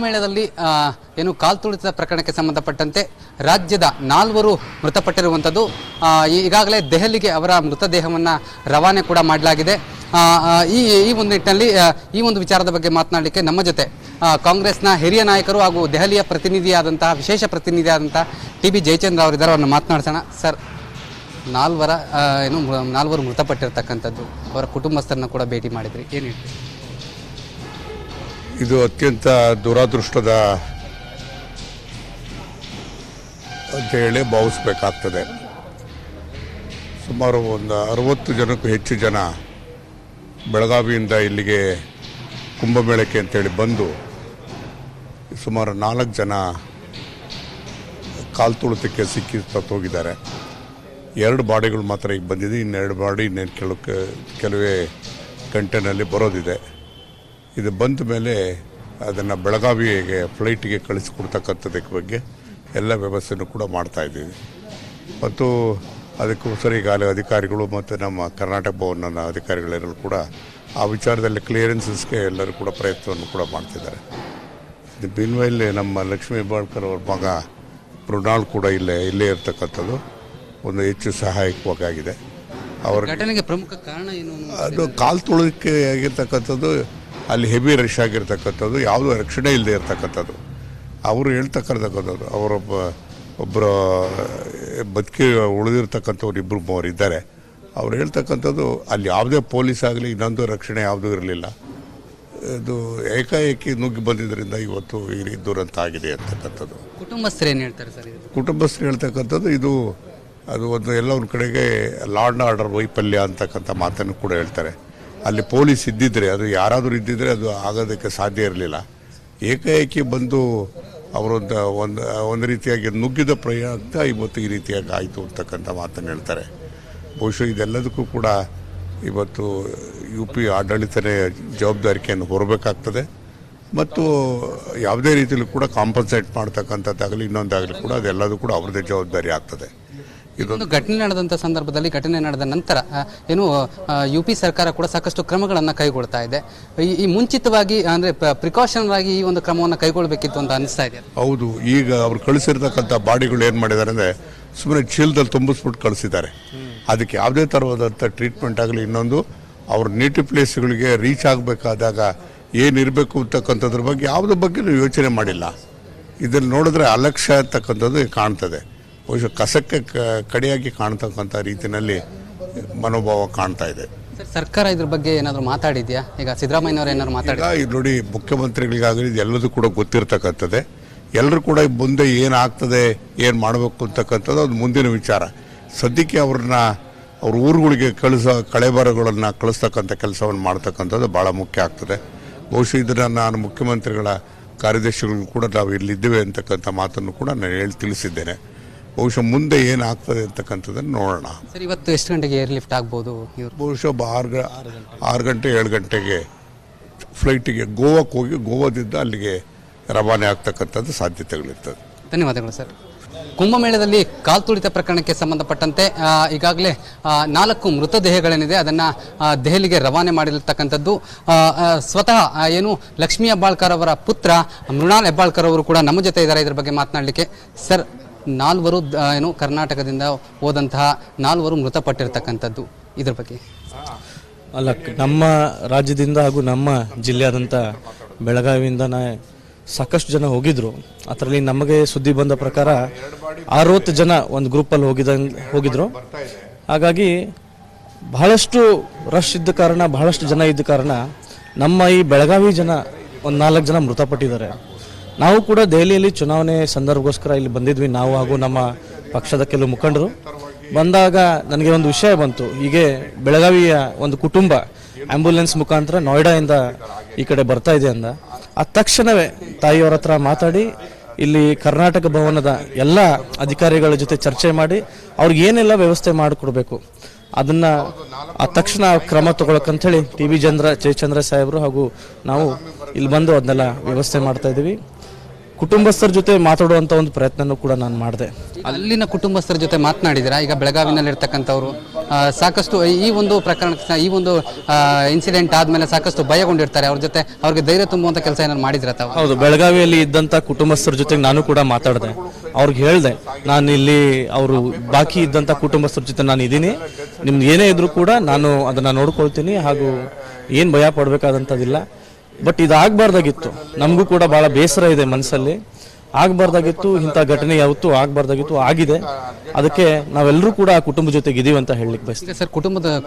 ಮೇಳದಲ್ಲಿ ಏನು ಕಾಲ್ತುಳಿತ ಪ್ರಕರಣಕ್ಕೆ ಸಂಬಂಧಪಟ್ಟಂತೆ ರಾಜ್ಯದ 4 ಮೃತಪಟ್ಟಿರುವಂಥದ್ದು. ಈಗಾಗಲೇ ದೆಹಲಿಗೆ ಅವರ ಮೃತದೇಹವನ್ನು ರವಾನೆ ಕೂಡ ಮಾಡಲಾಗಿದೆ. ಈ ಒಂದು ನಿಟ್ಟಿನಲ್ಲಿ ಈ ಒಂದು ವಿಚಾರದ ಬಗ್ಗೆ ಮಾತನಾಡಲಿಕ್ಕೆ ನಮ್ಮ ಜೊತೆ ಕಾಂಗ್ರೆಸ್ನ ಹಿರಿಯ ನಾಯಕರು ಹಾಗೂ ದೆಹಲಿಯ ಪ್ರತಿನಿಧಿಯಾದಂತಹ ವಿಶೇಷ ಪ್ರತಿನಿಧಿಯಾದಂತಹ ಟಿ.ಬಿ. ಜಯಚಂದ್ರ ಅವರಿದ್ದಾರೆ. ಅವರನ್ನು ಮಾತನಾಡ್ಸೋಣ. ಸರ್, 4 ಮೃತಪಟ್ಟಿರ್ತಕ್ಕಂಥದ್ದು, ಅವರ ಕುಟುಂಬಸ್ಥರನ್ನ ಕೂಡ ಭೇಟಿ ಮಾಡಿದ್ರಿ, ಏನು ಹೇಳ್ತೀರಿ? ಇದು ಅತ್ಯಂತ ದುರಾದೃಷ್ಟದ ಅಂತ ಹೇಳಿ ಭಾವಿಸ್ಬೇಕಾಗ್ತದೆ. ಸುಮಾರು ಒಂದು 60 ಜನಕ್ಕೂ ಹೆಚ್ಚು ಜನ ಬೆಳಗಾವಿಯಿಂದ ಇಲ್ಲಿಗೆ ಕುಂಭಮೇಳಕ್ಕೆ ಅಂತೇಳಿ ಬಂದು ಸುಮಾರು 4 ಜನ ಕಾಲ್ತುಳಿತಕ್ಕೆ ಸಿಕ್ಕಿ ಸತ್ತೋಗಿದ್ದಾರೆ. 2 ಬಾಡಿಗಳು ಮಾತ್ರ ಈಗ ಬಂದಿದೆ. ಇನ್ನೆರಡು ಬಾಡಿ ಇನ್ನೇನು ಕೆಲವೇ ಗಂಟೆನಲ್ಲಿ ಬರೋದಿದೆ. ಇದು ಬಂದ ಮೇಲೆ ಅದನ್ನು ಬೆಳಗಾವಿಗೆ ಫ್ಲೈಟಿಗೆ ಕಳಿಸಿಕೊಡ್ತಕ್ಕಂಥದ್ದಕ್ಕೆ ಬಗ್ಗೆ ಎಲ್ಲ ವ್ಯವಸ್ಥೆನೂ ಕೂಡ ಮಾಡ್ತಾಯಿದ್ದೀವಿ. ಮತ್ತು ಅದಕ್ಕೋಸ್ಕರ ಈಗಾಗಲೇ ಅಧಿಕಾರಿಗಳು ಮತ್ತು ನಮ್ಮ ಕರ್ನಾಟಕ ಭವನದ ಅಧಿಕಾರಿಗಳೆಲ್ಲರೂ ಕೂಡ ಆ ವಿಚಾರದಲ್ಲಿ ಕ್ಲಿಯರೆನ್ಸಸ್ಗೆ ಎಲ್ಲರೂ ಕೂಡ ಪ್ರಯತ್ನವನ್ನು ಕೂಡ ಮಾಡ್ತಿದ್ದಾರೆ. ಇದು ಬಿನ್ವೈಲ್ ನಮ್ಮ ಲಕ್ಷ್ಮೀ ಹೆಬ್ಬಾಳ್ಕರ್ ಅವ್ರ ಮಗ ಮೃಣಾಲ್ ಕೂಡ ಇಲ್ಲೇ ಇರ್ತಕ್ಕಂಥದ್ದು ಒಂದು ಹೆಚ್ಚು ಸಹಾಯಕವಾಗಿದೆ. ಅವರ ಘಟನೆಗೆ ಪ್ರಮುಖ ಕಾರಣ ಏನು? ಅದು ಕಾಲ್ತುಳಿಕೆ ಆಗಿರ್ತಕ್ಕಂಥದ್ದು, ಅಲ್ಲಿ ಹೆವಿ ರಶ್ ಆಗಿರ್ತಕ್ಕಂಥದ್ದು, ಯಾವುದೂ ರಕ್ಷಣೆ ಇಲ್ಲದೆ ಇರ್ತಕ್ಕಂಥದ್ದು. ಅವರು ಹೇಳ್ತಕ್ಕಂಥದ್ದು ಒಬ್ಬರು ಬದುಕಿ ಉಳಿದಿರ್ತಕ್ಕಂಥವ್ರು 2-3 ಇದ್ದಾರೆ. ಅವ್ರು ಹೇಳ್ತಕ್ಕಂಥದ್ದು ಅಲ್ಲಿ ಯಾವುದೇ ಪೊಲೀಸ್ ಆಗಲಿ ಇನ್ನೊಂದು ರಕ್ಷಣೆ ಯಾವುದೂ ಇರಲಿಲ್ಲ. ಇದು ಏಕಾಏಕಿ ನುಗ್ಗಿ ಬಂದಿದ್ದರಿಂದ ಇವತ್ತು ಈ ರೀತಿ ದುರಂತ ಆಗಿದೆ ಅಂತಕ್ಕಂಥದ್ದು. ಕುಟುಂಬಸ್ಥರು ಏನು ಹೇಳ್ತಾರೆ ಸರ್? ಕುಟುಂಬಸ್ಥರು ಹೇಳ್ತಕ್ಕಂಥದ್ದು ಅದು ಎಲ್ಲ ಒಂದು ಕಡೆಗೆ ಲಾ ಆ್ಯಂಡ್ ಆರ್ಡರ್ ವೈಫಲ್ಯ ಅಂತಕ್ಕಂಥ ಮಾತನ್ನು ಕೂಡ ಹೇಳ್ತಾರೆ. ಅಲ್ಲಿ ಪೊಲೀಸ್ ಇದ್ದಿದ್ರೆ, ಅದು ಯಾರಾದರೂ ಇದ್ದಿದ್ರೆ ಅದು ಆಗೋದಕ್ಕೆ ಸಾಧ್ಯ ಇರಲಿಲ್ಲ. ಏಕಾಏಕಿ ಬಂದು ಒಂದು ರೀತಿಯಾಗಿ ನುಗ್ಗಿದ ಪ್ರಯತ್ನ ಇವತ್ತು ಈ ರೀತಿಯಾಗಿ ಆಯಿತು ಅಂತಕ್ಕಂಥ ಮಾತನ್ನು ಹೇಳ್ತಾರೆ. ಬಹುಶಃ ಇದೆಲ್ಲದಕ್ಕೂ ಕೂಡ ಇವತ್ತು UP ಆಡಳಿತನೇ ಜವಾಬ್ದಾರಿಕೆಯನ್ನು ಹೊರಬೇಕಾಗ್ತದೆ. ಮತ್ತು ಯಾವುದೇ ರೀತಿಯಲ್ಲೂ ಕೂಡ ಕಾಂಪನ್ಸೇಟ್ ಮಾಡ್ತಕ್ಕಂಥದ್ದಾಗಲಿ ಇನ್ನೊಂದಾಗಲಿ ಕೂಡ ಅದೆಲ್ಲದೂ ಕೂಡ ಅವ್ರದ್ದೇ ಜವಾಬ್ದಾರಿ ಆಗ್ತದೆ. ಇದೊಂದು ಘಟನೆ ನಡೆದಂಥ ಸಂದರ್ಭದಲ್ಲಿ, ಘಟನೆ ನಡೆದ ನಂತರ UP ಸರ್ಕಾರ ಕೂಡ ಸಾಕಷ್ಟು ಕ್ರಮಗಳನ್ನು ಕೈಗೊಳ್ತಾ ಇದೆ. ಈ ಮುಂಚಿತವಾಗಿ ಅಂದರೆ ಪ್ರಿಕಾಷನ್ ಆಗಿ ಈ ಒಂದು ಕ್ರಮವನ್ನು ಕೈಗೊಳ್ಳಬೇಕಿತ್ತು ಅಂತ ಅನಿಸ್ತಾ ಇದೆ. ಹೌದು. ಈಗ ಅವ್ರು ಕಳಿಸಿರ್ತಕ್ಕಂಥ ಬಾಡಿಗಳು ಏನು ಮಾಡಿದ್ದಾರೆ ಅಂದರೆ ಸುಮ್ಮನೆ ಚೀಲದಲ್ಲಿ ತುಂಬಿಸ್ಬಿಟ್ಟು ಕಳಿಸಿದ್ದಾರೆ. ಅದಕ್ಕೆ ಯಾವುದೇ ಥರವಾದಂಥ ಟ್ರೀಟ್ಮೆಂಟ್ ಆಗಲಿ ಇನ್ನೊಂದು ಅವ್ರ ನೇಟಿವ್ ಪ್ಲೇಸ್ಗಳಿಗೆ ರೀಚ್ ಆಗಬೇಕಾದಾಗ ಏನಿರಬೇಕು ಅಂತಕ್ಕಂಥದ್ರ ಬಗ್ಗೆ ಯಾವುದ್ರ ಬಗ್ಗೆ ಯೋಚನೆ ಮಾಡಿಲ್ಲ. ಇದನ್ನು ನೋಡಿದ್ರೆ ಅಲಕ್ಷ್ಯ ಅಂತಕ್ಕಂಥದ್ದು ಕಾಣ್ತದೆ. ಬಹುಶಃ ಕಸಕ್ಕೆ ಕಡೆಯಾಗಿ ಕಾಣ್ತಕ್ಕಂಥ ರೀತಿಯಲ್ಲಿ ಮನೋಭಾವ ಕಾಣ್ತಾ ಇದೆ. ಸರ್ಕಾರ ಇದ್ರ ಬಗ್ಗೆ ಏನಾದರೂ ಮಾತಾಡಿದ್ಯಾ? ಈಗ ಸಿದ್ದರಾಮಯ್ಯನವರು ಏನಾದ್ರು ಮಾತಾಡಿದ? ಇದು ನೋಡಿ, ಮುಖ್ಯಮಂತ್ರಿಗಳಿಗಾಗಲಿ ಎಲ್ಲದೂ ಕೂಡ ಗೊತ್ತಿರ್ತಕ್ಕಂಥದ್ದೇ. ಎಲ್ಲರೂ ಕೂಡ ಮುಂದೆ ಏನಾಗ್ತದೆ, ಏನು ಮಾಡಬೇಕು ಅಂತಕ್ಕಂಥದ್ದು ಅದು ಮುಂದಿನ ವಿಚಾರ. ಸದ್ಯಕ್ಕೆ ಅವ್ರ ಊರುಗಳಿಗೆ ಕಳೆಬರಗಳನ್ನು ಕಳಿಸ್ತಕ್ಕಂಥ ಕೆಲಸವನ್ನು ಮಾಡ್ತಕ್ಕಂಥದ್ದು ಭಾಳ ಮುಖ್ಯ ಆಗ್ತದೆ. ಬಹುಶಃ ಇದನ್ನು ನಾನು ಮುಖ್ಯಮಂತ್ರಿಗಳ ಕಾರ್ಯದರ್ಶಿಗಳಿಗೂ ಕೂಡ ನಾವು ಇಲ್ಲಿದ್ದೇವೆ ಅಂತಕ್ಕಂಥ ಮಾತನ್ನು ಕೂಡ ನಾನು ತಿಳಿಸಿದ್ದೇನೆ. ಬಹುಶಃ ಮುಂದೆ ಏನಾಗ್ತದೆ ಅಂತಕ್ಕಂಥದ್ದನ್ನು ನೋಡೋಣ. ಸರ್, ಇವತ್ತು ಎಷ್ಟು ಗಂಟೆಗೆ ಏರ್ ಲಿಫ್ಟ್ ಆಗ್ಬೋದು? ಬಹುಶಃ 6 ಗಂಟೆ 7 ಗಂಟೆಗೆ ಫ್ಲೈಟಿಗೆ ಗೋವಾಕ್ಕೆ ಹೋಗಿ ಗೋವಾದಿಂದ ಅಲ್ಲಿಗೆ ರವಾನೆ ಆಗ್ತಕ್ಕಂಥದ್ದು ಸಾಧ್ಯತೆಗಳಿರ್ತದೆ. ಧನ್ಯವಾದಗಳು ಸರ್. ಕುಂಭಮೇಳದಲ್ಲಿ ಕಾಲ್ತುಳಿತ ಪ್ರಕರಣಕ್ಕೆ ಸಂಬಂಧಪಟ್ಟಂತೆ ಈಗಾಗಲೇ 4 ಮೃತದೇಹಗಳೇನಿದೆ ಅದನ್ನು ದೆಹಲಿಗೆ ರವಾನೆ ಮಾಡಿರ್ತಕ್ಕಂಥದ್ದು. ಸ್ವತಃ ಲಕ್ಷ್ಮೀ ಹೆಬ್ಬಾಳ್ಕರ್ ಅವರ ಪುತ್ರ ಮೃಣಾಲ್ ಹೆಬ್ಬಾಳ್ಕರ್ ಅವರು ಕೂಡ ನಮ್ಮ ಜೊತೆ ಇದ್ದಾರೆ ಇದ್ರ ಬಗ್ಗೆ ಮಾತನಾಡಲಿಕ್ಕೆ. ಸರ್, 4 ಕರ್ನಾಟಕದಿಂದ ಹೋದಂತಹ 4 ಮೃತಪಟ್ಟಿರ್ತಕ್ಕಂಥದ್ದು, ಇದ್ರ ಬಗ್ಗೆ ಅಲ್ಲ, ನಮ್ಮ ರಾಜ್ಯದಿಂದ ಹಾಗೂ ನಮ್ಮ ಜಿಲ್ಲೆಯಾದಂಥ ಬೆಳಗಾವಿಯಿಂದ ಸಾಕಷ್ಟು ಜನ ಹೋಗಿದ್ರು. ಅದರಲ್ಲಿ ನಮಗೆ ಸುದ್ದಿ ಬಂದ ಪ್ರಕಾರ 60 ಜನ ಒಂದು ಗ್ರೂಪಲ್ಲಿ ಹೋಗಿದ್ರು. ಹಾಗಾಗಿ ಬಹಳಷ್ಟು ರಶ್ ಇದ್ದ ಕಾರಣ, ಬಹಳಷ್ಟು ಜನ ಇದ್ದ ಕಾರಣ ನಮ್ಮ ಈ ಬೆಳಗಾವಿ ಜನ ಒಂದು 4 ಜನ ಮೃತಪಟ್ಟಿದ್ದಾರೆ. ನಾವು ಕೂಡ ದೆಹಲಿಯಲ್ಲಿ ಚುನಾವಣೆ ಸಂದರ್ಭಗೋಸ್ಕರ ಇಲ್ಲಿ ಬಂದಿದ್ವಿ, ನಾವು ಹಾಗೂ ನಮ್ಮ ಪಕ್ಷದ ಕೆಲವು ಮುಖಂಡರು. ಬಂದಾಗ ನನಗೆ ಒಂದು ವಿಷಯ ಬಂತು. ಹೀಗೆ ಬೆಳಗಾವಿಯ ಒಂದು ಕುಟುಂಬ ಆಂಬ್ಯುಲೆನ್ಸ್ ಮುಖಾಂತರ ನೋಯ್ಡಾಯಿಂದ ಈ ಕಡೆ ಬರ್ತಾ ಇದೆ ಅಂದ. ತಕ್ಷಣವೇ ತಾಯಿಯವರ ಹತ್ರ ಮಾತಾಡಿ ಇಲ್ಲಿ ಕರ್ನಾಟಕ ಭವನದ ಎಲ್ಲ ಅಧಿಕಾರಿಗಳ ಜೊತೆ ಚರ್ಚೆ ಮಾಡಿ ಅವ್ರಿಗೆ ಏನೆಲ್ಲ ವ್ಯವಸ್ಥೆ ಮಾಡಿಕೊಡ್ಬೇಕು ಅದನ್ನು ತಕ್ಷಣ ಕ್ರಮ ತಗೊಳಕ್ಕಂಥೇಳಿ ಟಿ.ಬಿ. ಜಯಚಂದ್ರ ಸಾಹೇಬರು ಹಾಗೂ ನಾವು ಇಲ್ಲಿ ಬಂದು ಅದನ್ನೆಲ್ಲ ವ್ಯವಸ್ಥೆ ಮಾಡ್ತಾ ಇದ್ದೀವಿ. ಕುಟುಂಬಸ್ಥರ ಜೊತೆ ಮಾತಾಡುವಂಥ ಒಂದು ಪ್ರಯತ್ನನೂ ಕೂಡ ನಾನು ಮಾಡಿದೆ. ಅಲ್ಲಿನ ಕುಟುಂಬಸ್ಥರ ಜೊತೆ ಮಾತನಾಡಿದಿರಾ? ಈಗ ಬೆಳಗಾವಿನಲ್ಲಿ ಇರ್ತಕ್ಕಂಥವ್ರು ಸಾಕಷ್ಟು ಈ ಒಂದು ಪ್ರಕರಣ, ಈ ಒಂದು ಇನ್ಸಿಡೆಂಟ್ ಆದಮೇಲೆ ಸಾಕಷ್ಟು ಭಯಗೊಂಡಿರ್ತಾರೆ. ಅವ್ರ ಜೊತೆ ಅವ್ರಿಗೆ ಧೈರ್ಯ ತುಂಬುವಂಥ ಕೆಲಸ ಏನಾದ್ರು ಮಾಡಿದ್ರೆ ತಾವು? ಹೌದು, ಬೆಳಗಾವಿಯಲ್ಲಿ ಇದ್ದಂಥ ಕುಟುಂಬಸ್ಥರ ಜೊತೆಗೆ ನಾನು ಕೂಡ ಮಾತಾಡಿದೆ. ಅವ್ರಿಗೆ ಹೇಳಿದೆ, ನಾನು ಇಲ್ಲಿ ಅವರು ಬಾಕಿ ಇದ್ದಂಥ ಕುಟುಂಬಸ್ಥರ ಜೊತೆ ನಾನು ಇದ್ದೀನಿ, ನಿಮ್ದು ಏನೇ ಇದ್ರೂ ಕೂಡ ನಾನು ಅದನ್ನು ನೋಡ್ಕೊಳ್ತೀನಿ, ಹಾಗೂ ಏನು ಭಯ ಪಡಬೇಕಾದಂಥದ್ದಿಲ್ಲ. ಬಟ್ ಇದಾಗಬಾರ್ದಾಗಿತ್ತು, ನಮಗೂ ಕೂಡ ಭಾಳ ಬೇಸರ ಇದೆ ಮನಸ್ಸಲ್ಲಿ. ಆಗಬಾರ್ದಾಗಿತ್ತು, ಇಂಥ ಘಟನೆ ಯಾವತ್ತೂ ಆಗಬಾರ್ದಾಗಿತ್ತು, ಆಗಿದೆ. ಅದಕ್ಕೆ ನಾವೆಲ್ಲರೂ ಕೂಡ ಆ ಕುಟುಂಬ ಜೊತೆಗೆ ಇದೀವಿ ಅಂತ ಹೇಳಲಿಕ್ಕೆ ಬಯಸ್ತೀವಿ. ಈಗ ಸರ್,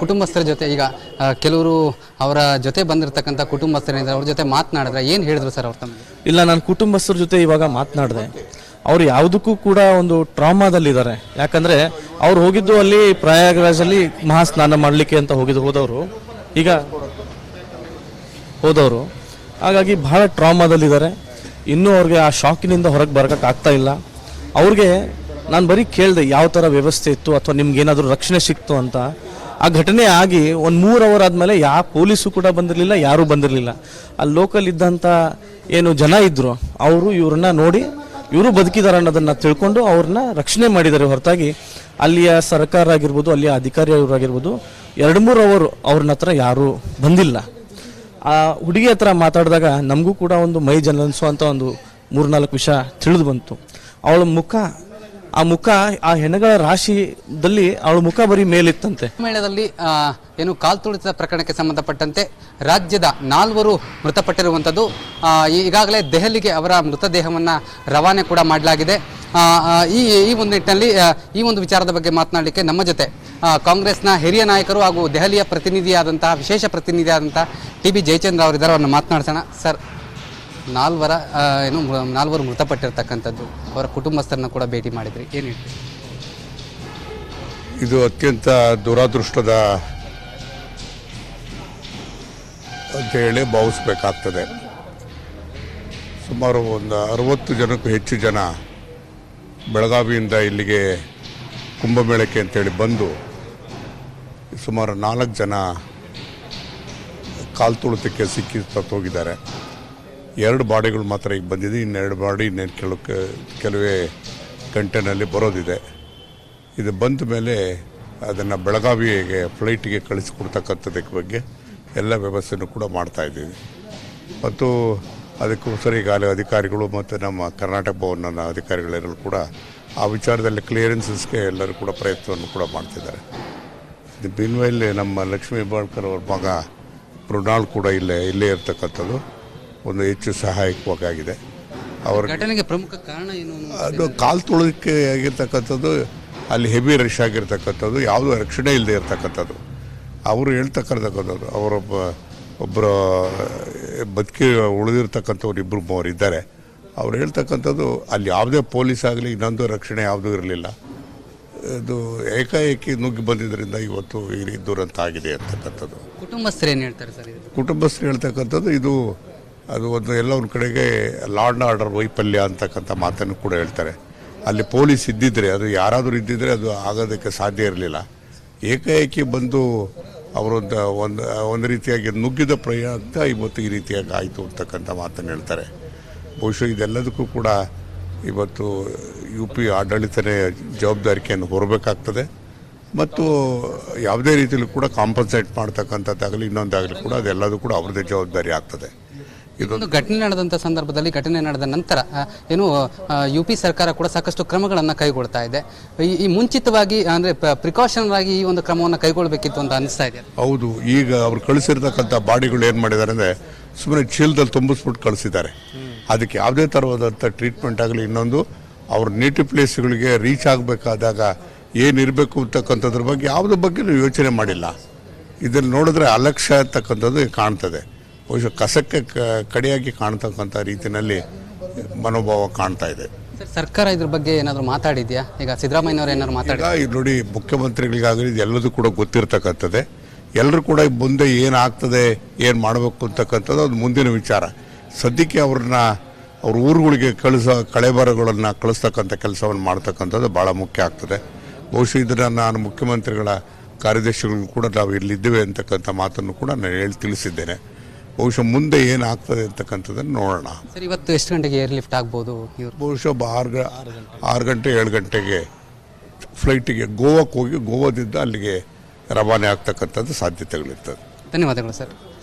ಕುಟುಂಬಸ್ಥರ ಜೊತೆ ಈಗ ಕೆಲವರು ಅವರ ಜೊತೆ ಬಂದಿರತಕ್ಕಂಥ ಕುಟುಂಬಸ್ಥರಿದ್ದಾರೆ, ಅವ್ರ ಜೊತೆ ಮಾತನಾಡಿದ್ರೆ ಏನು ಹೇಳಿದ್ರು ಸರ್ ಅವ್ರು ತಮಗೆ? ಇಲ್ಲ, ನಾನು ಕುಟುಂಬಸ್ಥರ ಜೊತೆ ಇವಾಗ ಮಾತನಾಡಿದೆ. ಅವ್ರು ಯಾವುದಕ್ಕೂ ಕೂಡ ಒಂದು ಟ್ರಾಮಾದಲ್ಲಿದ್ದಾರೆ. ಯಾಕಂದರೆ ಅವ್ರು ಹೋಗಿದ್ದು ಅಲ್ಲಿ ಪ್ರಯಾಗ್ರಾಜಲ್ಲಿ ಮಹಾಸ್ನಾನ ಮಾಡಲಿಕ್ಕೆ ಅಂತ ಹೋದವರು ಹಾಗಾಗಿ ಬಹಳ ಟ್ರಾಮಾದಲ್ಲಿದ್ದಾರೆ. ಇನ್ನೂ ಅವ್ರಿಗೆ ಆ ಶಾಕಿನಿಂದ ಹೊರಗೆ ಬರೋಕ್ಕಾಗ್ತಾ ಇಲ್ಲ. ಅವ್ರಿಗೆ ನಾನು ಬರೀ ಕೇಳಿದೆ ಯಾವ ಥರ ವ್ಯವಸ್ಥೆ ಇತ್ತು ಅಥವಾ ನಿಮ್ಗೇನಾದರೂ ರಕ್ಷಣೆ ಸಿಕ್ತು ಅಂತ. ಆ ಘಟನೆ ಆಗಿ ಒಂದು 3 ಅವರ್ ಆದಮೇಲೆ ಯಾವ ಪೊಲೀಸು ಕೂಡ ಬಂದಿರಲಿಲ್ಲ, ಯಾರೂ ಬಂದಿರಲಿಲ್ಲ. ಅಲ್ಲಿ ಲೋಕಲ್ ಇದ್ದಂಥ ಏನು ಜನ ಇದ್ದರು, ಅವರು ಇವ್ರನ್ನ ನೋಡಿ ಇವರು ಬದುಕಿದ್ದಾರೆ ಅನ್ನೋದನ್ನು ತಿಳ್ಕೊಂಡು ಅವ್ರನ್ನ ರಕ್ಷಣೆ ಮಾಡಿದ್ದಾರೆ. ಹೊರತಾಗಿ ಅಲ್ಲಿಯ ಸರ್ಕಾರ ಆಗಿರ್ಬೋದು, ಅಲ್ಲಿಯ ಅಧಿಕಾರಿಯವರಾಗಿರ್ಬೋದು 2-3 ಅವರು ಅವ್ರನ್ನ ಹತ್ರ ಯಾರೂ ಬಂದಿಲ್ಲ. ಆ ಹುಡುಗಿ ಹತ್ರ ಮಾತಾಡಿದಾಗ ನಮಗೂ ಕೂಡ ಒಂದು ಮೈ ಜಲನಿಸುವಂಥ ಒಂದು 3-4 ವಿಷಯ ತಿಳಿದು ಬಂತು. ಅವಳ ಮುಖ ಆ ಹೆಣಗಳ ರಾಶಿಯಲ್ಲಿ ಅವಳ ಮುಖ ಬರೀ ಮೇಲಿತ್ತಂತೆ. ಮೇಳದಲ್ಲಿ ಏನು ಕಾಲ್ತುಳಿತ ಪ್ರಕರಣಕ್ಕೆ ಸಂಬಂಧಪಟ್ಟಂತೆ ರಾಜ್ಯದ 4 ಮೃತಪಟ್ಟಿರುವಂಥದ್ದು. ಈಗಾಗಲೇ ದೆಹಲಿಗೆ ಅವರ ಮೃತದೇಹವನ್ನು ರವಾನೆ ಕೂಡ ಮಾಡಲಾಗಿದೆ. ಈ ಒಂದು ನಿಟ್ಟಿನಲ್ಲಿ ಈ ಒಂದು ವಿಚಾರದ ಬಗ್ಗೆ ಮಾತನಾಡಲಿಕ್ಕೆ ನಮ್ಮ ಜೊತೆ ಕಾಂಗ್ರೆಸ್ನ ಹಿರಿಯ ನಾಯಕರು ಹಾಗೂ ದೆಹಲಿಯ ಪ್ರತಿನಿಧಿಯಾದಂತಹ ವಿಶೇಷ ಪ್ರತಿನಿಧಿಯಾದಂತಹ TB ಜಯಚಂದ್ರ ಅವರಿದ್ದಾರೆ. ಅವ್ರನ್ನ ಮಾತನಾಡ್ಸೋಣ. ಸರ್, 4 ಮೃತಪಟ್ಟಿರ್ತಕ್ಕಂಥದ್ದು, ಅವರ ಕುಟುಂಬಸ್ಥರನ್ನ ಕೂಡ ಭೇಟಿ ಮಾಡಿದ್ರಿ, ಏನು ಹೇಳ್ತೀರಿ? ಇದು ಅತ್ಯಂತ ದುರಾದೃಷ್ಟದ ಅಂತ ಹೇಳಿ ಭಾವಿಸ್ಬೇಕಾಗ್ತದೆ. ಸುಮಾರು ಒಂದು 60 ಜನಕ್ಕೂ ಹೆಚ್ಚು ಜನ ಬೆಳಗಾವಿಯಿಂದ ಇಲ್ಲಿಗೆ ಕುಂಭಮೇಳಕ್ಕೆ ಅಂತೇಳಿ ಬಂದು ಸುಮಾರು 4 ಜನ ಕಾಲ್ತುಳಿತಕ್ಕೆ ಸಿಕ್ಕಿ ಸತ್ತೋಗಿದ್ದಾರೆ. 2 ಬಾಡಿಗಳು ಮಾತ್ರ ಈಗ ಬಂದಿದೆ. ಇನ್ನೆರಡು ಬಾಡಿ ಕೆಲವೇ ಗಂಟೆನಲ್ಲಿ ಬರೋದಿದೆ. ಇದು ಬಂದ ಮೇಲೆ ಅದನ್ನು ಬೆಳಗಾವಿಗೆ ಫ್ಲೈಟಿಗೆ ಕಳಿಸಿಕೊಡ್ತಕ್ಕಂಥದ್ದಕ್ಕೆ ಬಗ್ಗೆ ಎಲ್ಲ ವ್ಯವಸ್ಥೆನೂ ಕೂಡ ಮಾಡ್ತಾಯಿದ್ದೀವಿ. ಮತ್ತು ಅದಕ್ಕೋಸ್ಕರ ಈಗಾಗಲೇ ಅಧಿಕಾರಿಗಳು ಮತ್ತು ನಮ್ಮ ಕರ್ನಾಟಕ ಭವನದ ಅಧಿಕಾರಿಗಳೆಲ್ಲರೂ ಕೂಡ ಆ ವಿಚಾರದಲ್ಲಿ ಕ್ಲಿಯರೆನ್ಸಸ್ಗೆ ಎಲ್ಲರೂ ಕೂಡ ಪ್ರಯತ್ನವನ್ನು ಕೂಡ ಮಾಡ್ತಿದ್ದಾರೆ. ಇದು ಮೀನ್ವೈಲ್ ನಮ್ಮ ಲಕ್ಷ್ಮೀ ಹೆಬ್ಬಾಳ್ಕರ್ ಅವ್ರ ಮಗ ಮೃಣಾಲ್ ಕೂಡ ಇಲ್ಲೇ ಇರ್ತಕ್ಕಂಥದ್ದು ಒಂದು ಹೆಚ್ಚು ಸಹಾಯಕವಾಗಿದೆ. ಅವರ ಘಟನೆಗೆ ಪ್ರಮುಖ ಕಾರಣ ಏನು? ಅದು ಕಾಲ್ತುಳಿಕೆ ಆಗಿರ್ತಕ್ಕಂಥದ್ದು, ಅಲ್ಲಿ ಹೆವಿ ರಶ್ ಆಗಿರ್ತಕ್ಕಂಥದ್ದು, ಯಾವುದೂ ರಕ್ಷಣೆ ಇಲ್ಲದೆ ಇರ್ತಕ್ಕಂಥದ್ದು. ಅವರು ಹೇಳ್ತಕ್ಕಂಥದ್ದು, ಒಬ್ಬರು ಬದುಕಿ ಉಳಿದಿರ್ತಕ್ಕಂಥವ್ರು 2-3 ಇದ್ದಾರೆ. ಅವ್ರು ಹೇಳ್ತಕ್ಕಂಥದ್ದು ಅಲ್ಲಿ ಯಾವುದೇ ಪೊಲೀಸ್ ಆಗಲಿ ಇನ್ನೊಂದು ರಕ್ಷಣೆ ಯಾವುದೂ ಇರಲಿಲ್ಲ. ಇದು ಏಕಾಏಕಿ ನುಗ್ಗಿ ಬಂದಿದ್ದರಿಂದ ಇವತ್ತು ಈ ದುರಂತ ಆಗಿದೆ ಅಂತಕ್ಕಂಥದ್ದು. ಕುಟುಂಬಸ್ಥರು ಏನು ಹೇಳ್ತಾರೆ ಸರ್? ಕುಟುಂಬಸ್ಥರು ಹೇಳ್ತಕ್ಕಂಥದ್ದು ಅದು ಎಲ್ಲ ಒಂದು ಕಡೆಗೆ ಲಾ ಆ್ಯಂಡ್ ಆರ್ಡರ್ ವೈಫಲ್ಯ ಅಂತಕ್ಕಂಥ ಮಾತನ್ನು ಕೂಡ ಹೇಳ್ತಾರೆ. ಅಲ್ಲಿ ಪೊಲೀಸ್ ಇದ್ದಿದ್ರೆ, ಅದು ಯಾರಾದರೂ ಇದ್ದಿದ್ರೆ ಅದು ಆಗೋದಕ್ಕೆ ಸಾಧ್ಯ ಇರಲಿಲ್ಲ. ಏಕಾಏಕಿ ಬಂದು ಅವರೊಂದು ಒಂದು ರೀತಿಯಾಗಿ ನುಗ್ಗಿದ ಪ್ರಯತ್ನ ಇವತ್ತು ಈ ರೀತಿಯಾಗಿ ಆಯಿತು ಅಂತಕ್ಕಂಥ ಮಾತನ್ನು ಹೇಳ್ತಾರೆ. ಬಹುಶಃ ಇದೆಲ್ಲದಕ್ಕೂ ಕೂಡ ಇವತ್ತು UP ಆಡಳಿತನೇ ಜವಾಬ್ದಾರಿಕೆಯನ್ನು ಹೊರಬೇಕಾಗ್ತದೆ. ಮತ್ತು ಯಾವುದೇ ರೀತಿಯಲ್ಲೂ ಕೂಡ ಕಾಂಪನ್ಸೇಟ್ ಮಾಡ್ತಕ್ಕಂಥದ್ದಾಗಲಿ ಇನ್ನೊಂದಾಗಲಿ ಕೂಡ ಅದೆಲ್ಲದೂ ಕೂಡ ಅವ್ರದ್ದೇ ಜವಾಬ್ದಾರಿ ಆಗ್ತದೆ. ಇದೊಂದು ಘಟನೆ ನಡೆದಂಥ ಸಂದರ್ಭದಲ್ಲಿ, ಘಟನೆ ನಡೆದ ನಂತರ ಏನು UP ಸರ್ಕಾರ ಕೂಡ ಸಾಕಷ್ಟು ಕ್ರಮಗಳನ್ನು ಕೈಗೊಳ್ತಾ ಇದೆ. ಈ ಮುಂಚಿತವಾಗಿ ಅಂದರೆ ಪ್ರಿಕಾಷನರಿ ಆಗಿ ಈ ಒಂದು ಕ್ರಮವನ್ನು ಕೈಗೊಳ್ಳಬೇಕಿತ್ತು ಅಂತ ಅನಿಸ್ತಾ ಇದೆ. ಹೌದು, ಈಗ ಅವ್ರು ಕಳಿಸಿರ್ತಕ್ಕಂಥ ಬಾಡಿಗಳು ಏನು ಮಾಡಿದ್ದಾರೆ ಅಂದರೆ ಸುಮ್ಮನೆ ಚೀಲದಲ್ಲಿ ತುಂಬಿಸ್ಬಿಟ್ಟು ಕಳಿಸಿದ್ದಾರೆ. ಅದಕ್ಕೆ ಯಾವುದೇ ಥರವಾದಂಥ ಟ್ರೀಟ್ಮೆಂಟ್ ಆಗಲಿ ಇನ್ನೊಂದು ಅವ್ರ ನೇಟಿವ್ ಪ್ಲೇಸ್ಗಳಿಗೆ ರೀಚ್ ಆಗಬೇಕಾದಾಗ ಏನಿರಬೇಕು ಅಂತಕ್ಕಂಥದ್ರ ಬಗ್ಗೆ ಯಾವುದ್ರ ಬಗ್ಗೆ ಯೋಚನೆ ಮಾಡಿಲ್ಲ. ಇದನ್ನು ನೋಡಿದ್ರೆ ಅಲಕ್ಷ್ಯ ಅಂತಕ್ಕಂಥದ್ದು ಕಾಣ್ತದೆ. ಬಹುಶಃ ಕಸಕ್ಕೆ ಕಡೆಯಾಗಿ ಕಾಣ್ತಕ್ಕಂಥ ರೀತಿಯಲ್ಲಿ ಮನೋಭಾವ ಕಾಣ್ತಾ ಇದೆ. ಸರ್ಕಾರ ಇದ್ರ ಬಗ್ಗೆ ಏನಾದರೂ ಮಾತಾಡಿದ್ಯಾ? ಈಗ ಸಿದ್ದರಾಮಯ್ಯನವರು ಏನಾದ್ರು ಮಾತಾಡಿದ್ಯಾ? ಈಗ ನೋಡಿ, ಮುಖ್ಯಮಂತ್ರಿಗಳಿಗಾಗಲಿ ಎಲ್ಲದೂ ಕೂಡ ಗೊತ್ತಿರ್ತಕ್ಕಂಥದ್ದೇ. ಎಲ್ಲರೂ ಕೂಡ ಮುಂದೆ ಏನಾಗ್ತದೆ, ಏನು ಮಾಡಬೇಕು ಅಂತಕ್ಕಂಥದ್ದು ಅದು ಮುಂದಿನ ವಿಚಾರ. ಸದ್ಯಕ್ಕೆ ಅವ್ರ ಊರುಗಳಿಗೆ ಕಳೆಬರಗಳನ್ನು ಕಳಿಸ್ತಕ್ಕಂಥ ಕೆಲಸವನ್ನು ಮಾಡ್ತಕ್ಕಂಥದ್ದು ಭಾಳ ಮುಖ್ಯ ಆಗ್ತದೆ. ಬಹುಶಃ ಇದನ್ನು ನಾನು ಮುಖ್ಯಮಂತ್ರಿಗಳ ಕಾರ್ಯದರ್ಶಿಗಳಿಗೂ ಕೂಡ ನಾವು ಇಲ್ಲಿದ್ದೇವೆ ಅಂತಕ್ಕಂಥ ಮಾತನ್ನು ಕೂಡ ನಾನು ತಿಳಿಸಿದ್ದೇನೆ. ಬಹುಶಃ ಮುಂದೆ ಏನಾಗ್ತದೆ ಅಂತಕ್ಕಂಥದ್ದನ್ನು ನೋಡೋಣ. ಸರ್, ಇವತ್ತು ಎಷ್ಟು ಗಂಟೆಗೆ ಏರ್ ಲಿಫ್ಟ್ ಆಗ್ಬೋದು? ಬಹುಶಃ 6 ಗಂಟೆ 7 ಗಂಟೆಗೆ ಫ್ಲೈಟಿಗೆ ಗೋವಾಕ್ಕೆ ಹೋಗಿ ಗೋವಾದಿಂದ ಅಲ್ಲಿಗೆ ರವಾನೆ ಆಗ್ತಕ್ಕಂಥದ್ದು ಸಾಧ್ಯತೆಗಳಿರ್ತದೆ. ಧನ್ಯವಾದಗಳು ಸರ್.